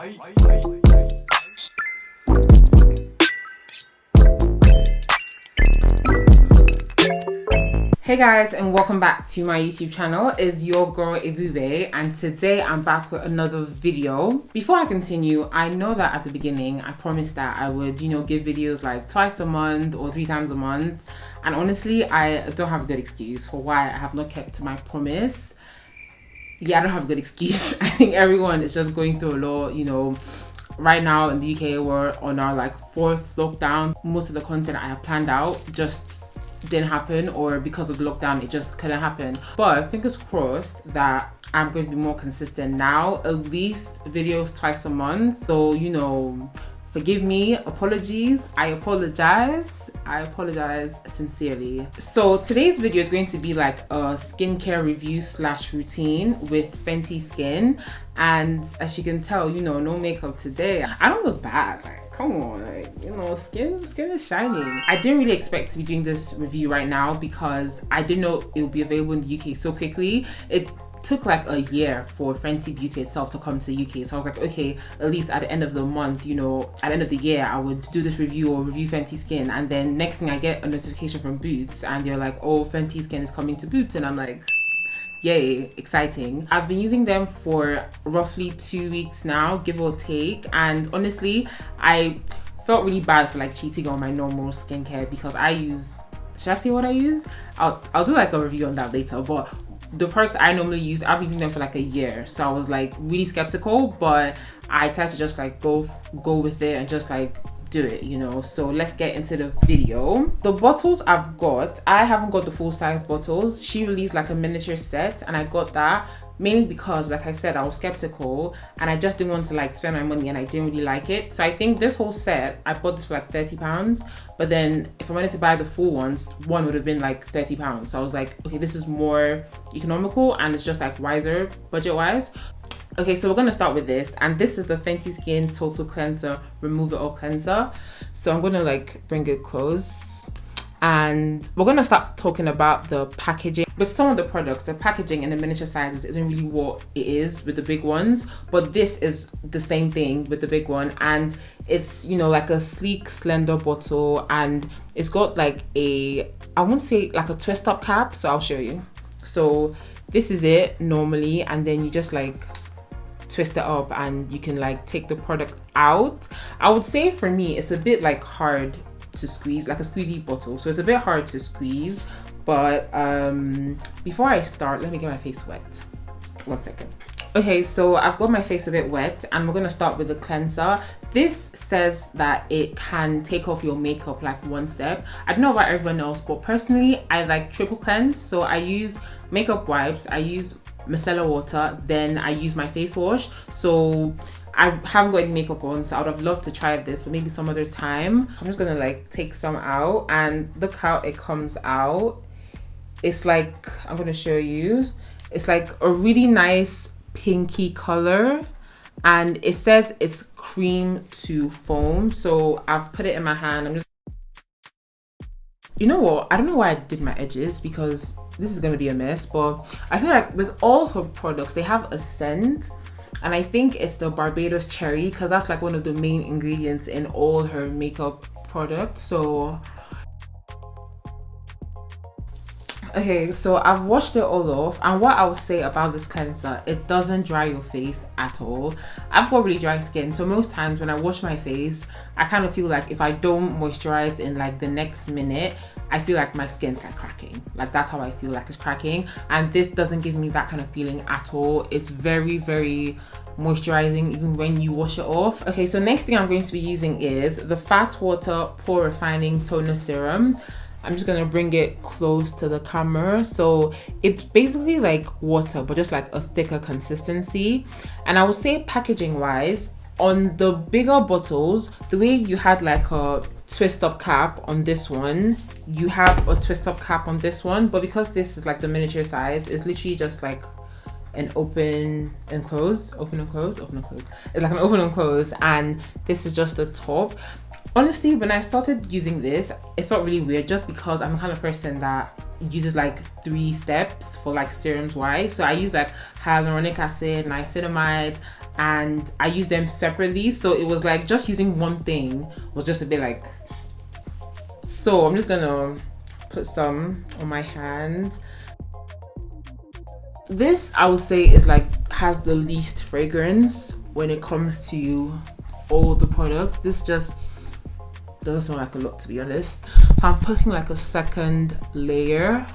Hey guys, and welcome back to my YouTube channel. It's your girl Ebube, and today I'm back with another video. Before I continue, I know that at the beginning I promised that I would, give videos like twice a month or 3 times a month, and honestly I don't have a good excuse for why I have not kept to my promise. Yeah, I don't have a good excuse. I think everyone is just going through a lot, right now in the UK we're on our 4th lockdown. Most of the content I have planned out just didn't happen, or because of the lockdown it just couldn't happen. But fingers crossed that I'm going to be more consistent now, at least videos twice a month. So forgive me, apologies, I apologize sincerely. So today's video is going to be like a skincare review / routine with Fenty Skin, and as you can tell, no makeup today. I don't look bad, come on, skin is shining. I didn't really expect to be doing this review right now because I didn't know it would be available in the UK so quickly. It took like a year for Fenty Beauty itself to come to the UK, so I was like, okay, at least at the end of the month, at the end of the year, I would do this review or review Fenty Skin. And then next thing I get a notification from Boots and they're like, oh, Fenty Skin is coming to Boots, and I'm like, yay, exciting. I've been using them for roughly 2 weeks now, give or take, and honestly I felt really bad for cheating on my normal skincare because I use, should I say what I use? I'll do a review on that later, but the products I normally use, I've been using them for a year, so I was really skeptical, but I decided to just go with it and just do it, so let's get into the video. The bottles I haven't got the full size bottles. She released a miniature set, and I got that mainly because, like I said, I was skeptical and I just didn't want to spend my money, and I didn't really like it. So I think this whole set, I bought this for £30, but then if I wanted to buy the full ones, one would have been £30. So I was like, okay, this is more economical and it's just wiser budget wise. Okay, so we're gonna start with this, and this is the Fenty Skin Total Cleanser Remove It All Cleanser. So I'm gonna bring it close, and we're gonna start talking about the packaging. With some of the products, the packaging in the miniature sizes isn't really what it is with the big ones, but this is the same thing with the big one, and it's a sleek, slender bottle, and it's got I won't say a twist up cap, so I'll show you. So this is it normally, and then you just twist it up and you can take the product out. I would say for me it's a bit hard to squeeze, like a squeezy bottle, so it's a bit hard to squeeze. But before I start, let me get my face wet. 1 second. Okay, so I've got my face a bit wet, and we're gonna start with the cleanser. This says that it can take off your makeup one step. I don't know about everyone else, but personally I like triple cleanse. So I use makeup wipes, I use micellar water, then I use my face wash. So I haven't got any makeup on, so I would have loved to try this, but maybe some other time. I'm just gonna take some out, and look how it comes out. It's I'm gonna show you. It's a really nice pinky color, and it says it's cream to foam. So I've put it in my hand. I'm just, you know what, I don't know why I did my edges because this is gonna be a mess, but I feel with all her products they have a scent, and I think it's the Barbados cherry because that's one of the main ingredients in all her makeup products. So okay, so I've washed it all off, and what I would say about this cleanser, it doesn't dry your face at all. I've got really dry skin, so most times when I wash my face, I kind of feel if I don't moisturize in the next minute, I feel my skin's cracking. That's how I feel, it's cracking, and this doesn't give me that kind of feeling at all. It's very, very moisturizing even when you wash it off. Okay, so next thing I'm going to be using is the Fat Water Pore-Refining Toner Serum. I'm just gonna bring it close to the camera. So it's basically water, but just a thicker consistency. And I would say packaging wise, on the bigger bottles, the way you had a twist up cap on this one, you have a twist up cap on this one, but because this is the miniature size, it's literally just an open and close, open and close, open and close. It's an open and close, and this is just the top. Honestly, when I started using this, it felt really weird just because I'm the kind of person that uses 3 steps for serums wise. So I use hyaluronic acid, niacinamide, and I use them separately, so it was like just using one thing was just a bit like, so I'm just gonna put some on my hand. This I would say is like has the least fragrance when it comes to all the products. This just doesn't smell like a lot, to be honest. So I'm putting like a second layer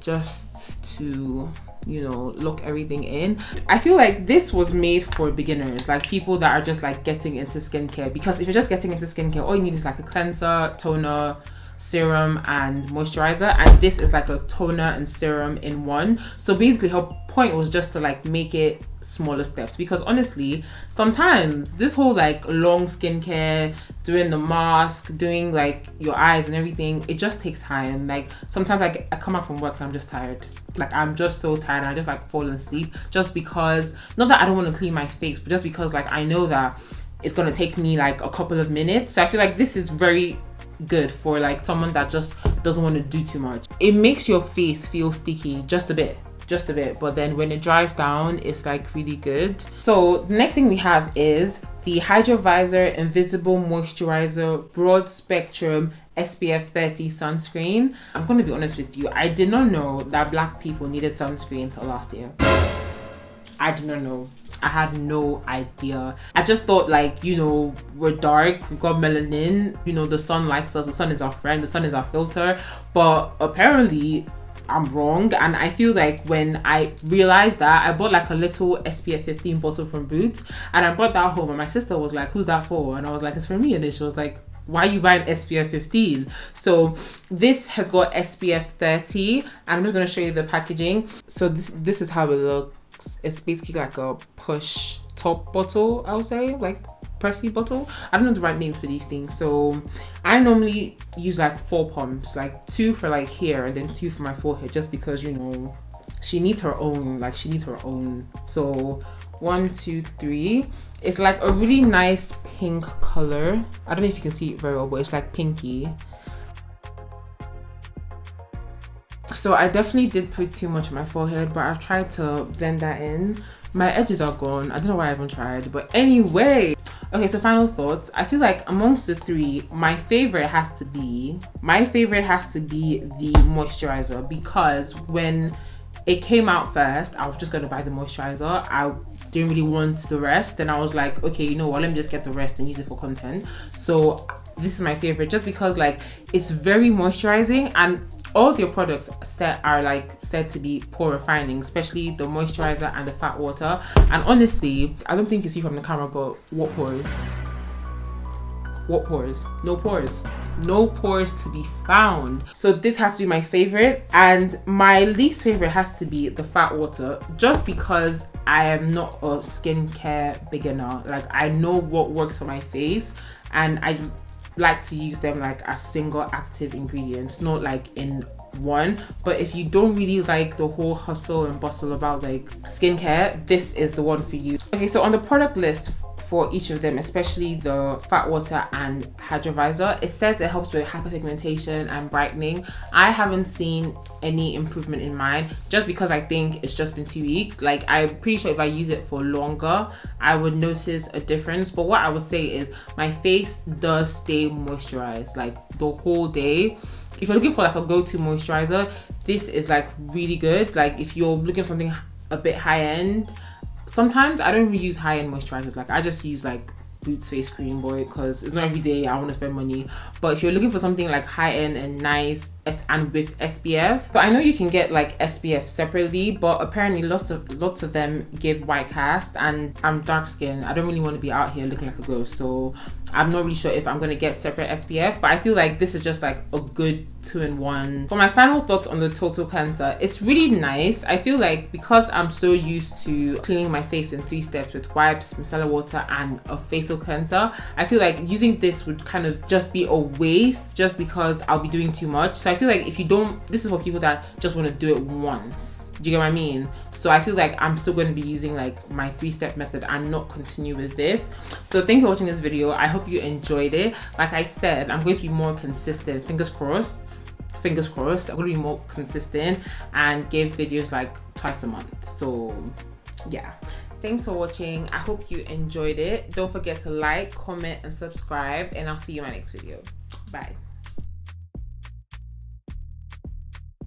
just to, you know, lock everything in. I feel like this was made for beginners, like people that are just like getting into skincare, because if you're just getting into skincare, all you need is like a cleanser, toner, serum and moisturizer, and this is like a toner and serum in one. So basically her point was just to like make it smaller steps, because honestly sometimes this whole like long skincare, doing the mask, doing like your eyes and everything, it just takes time. Like sometimes like I come out from work and I'm just tired, like I'm just so tired and I just like fall asleep, just because, not that I don't want to clean my face, but just because like I know that it's gonna take me like a couple of minutes. So I feel like this is very good for like someone that just doesn't want to do too much. It makes your face feel sticky just a bit, but then when it dries down, it's like really good. So the next thing we have is the Visor Invisible Moisturizer Broad Spectrum SPF 30 sunscreen. I'm gonna be honest with you, I did not know that black people needed sunscreen until last year. I did not know. I had no idea. I just thought like, you know, we're dark, we've got melanin, you know, the sun likes us, the sun is our friend, the sun is our filter. But apparently I'm wrong, and I feel like when I realized that, I bought like a little SPF 15 bottle from Boots, and I brought that home, and my sister was like, who's that for? And I was like, it's for me. And then she was like, why are you buying SPF 15? So this has got SPF 30, and I'm just going to show you the packaging. So this is how it looks. It's basically like a push top bottle, I would say, like pressy bottle. I don't know the right names for these things. So I normally use like 4 pumps, like 2 for like here and then 2 for my forehead, just because, you know, she needs her own, like she needs her own. So 1, 2, 3. It's like a really nice pink color. I don't know if you can see it very well, but it's like pinky. So I definitely did put too much on my forehead, but I've tried to blend that in. My edges are gone. I don't know why I haven't tried, but anyway. Okay, so final thoughts. I feel like amongst the 3, my favorite has to be the moisturizer, because when it came out first, I was just gonna buy the moisturizer. I didn't really want the rest. Then I was like, okay, you know what, let me just get the rest and use it for content. So this is my favorite, just because like it's very moisturizing, and all of your products are like said to be pore refining, especially the moisturizer and the fat water. And honestly, I don't think you see from the camera, but what pores? What pores? No pores. No pores to be found. So this has to be my favorite, and my least favorite has to be the fat water, just because I am not a skincare beginner. Like I know what works for my face, and I like to use them like as single active ingredients, not like in one. But if you don't really like the whole hustle and bustle about like skincare, this is the one for you. Okay, so on the product list for each of them, especially the fat water and Visor, it says it helps with hyperpigmentation and brightening. I haven't seen any improvement in mine, just because I think it's just been 2 weeks. Like I'm pretty sure if I use it for longer, I would notice a difference. But what I would say is my face does stay moisturized like the whole day. If you're looking for like a go-to moisturizer, this is like really good. Like if you're looking for something a bit high-end, sometimes I don't really use high-end moisturizers. Like I just use like Boots face cream, boy, because it's not every day I want to spend money. But if you're looking for something like high-end and nice and with SPF, but I know you can get like SPF separately, but apparently lots of them give white cast, and I'm dark skinned. I don't really want to be out here looking like a ghost, so I'm not really sure if I'm going to get separate SPF, but I feel like this is just like a good 2-in-1. For my final thoughts on the total cleanser, it's really nice. I feel like because I'm so used to cleaning my face in 3 steps with wipes, micellar water and a facial cleanser, I feel like using this would kind of just be a waste, just because I'll be doing too much. So I feel like if you don't, this is for people that just want to do it once. Do you get what I mean? So I feel like I'm still going to be using like my 3-step method and not continue with this. So thank you for watching this video. I hope you enjoyed it. Like I said, I'm going to be more consistent. Fingers crossed. I'm going to be more consistent and give videos like twice a month. So yeah. Thanks for watching. I hope you enjoyed it. Don't forget to like, comment, and subscribe, and I'll see you in my next video. Bye.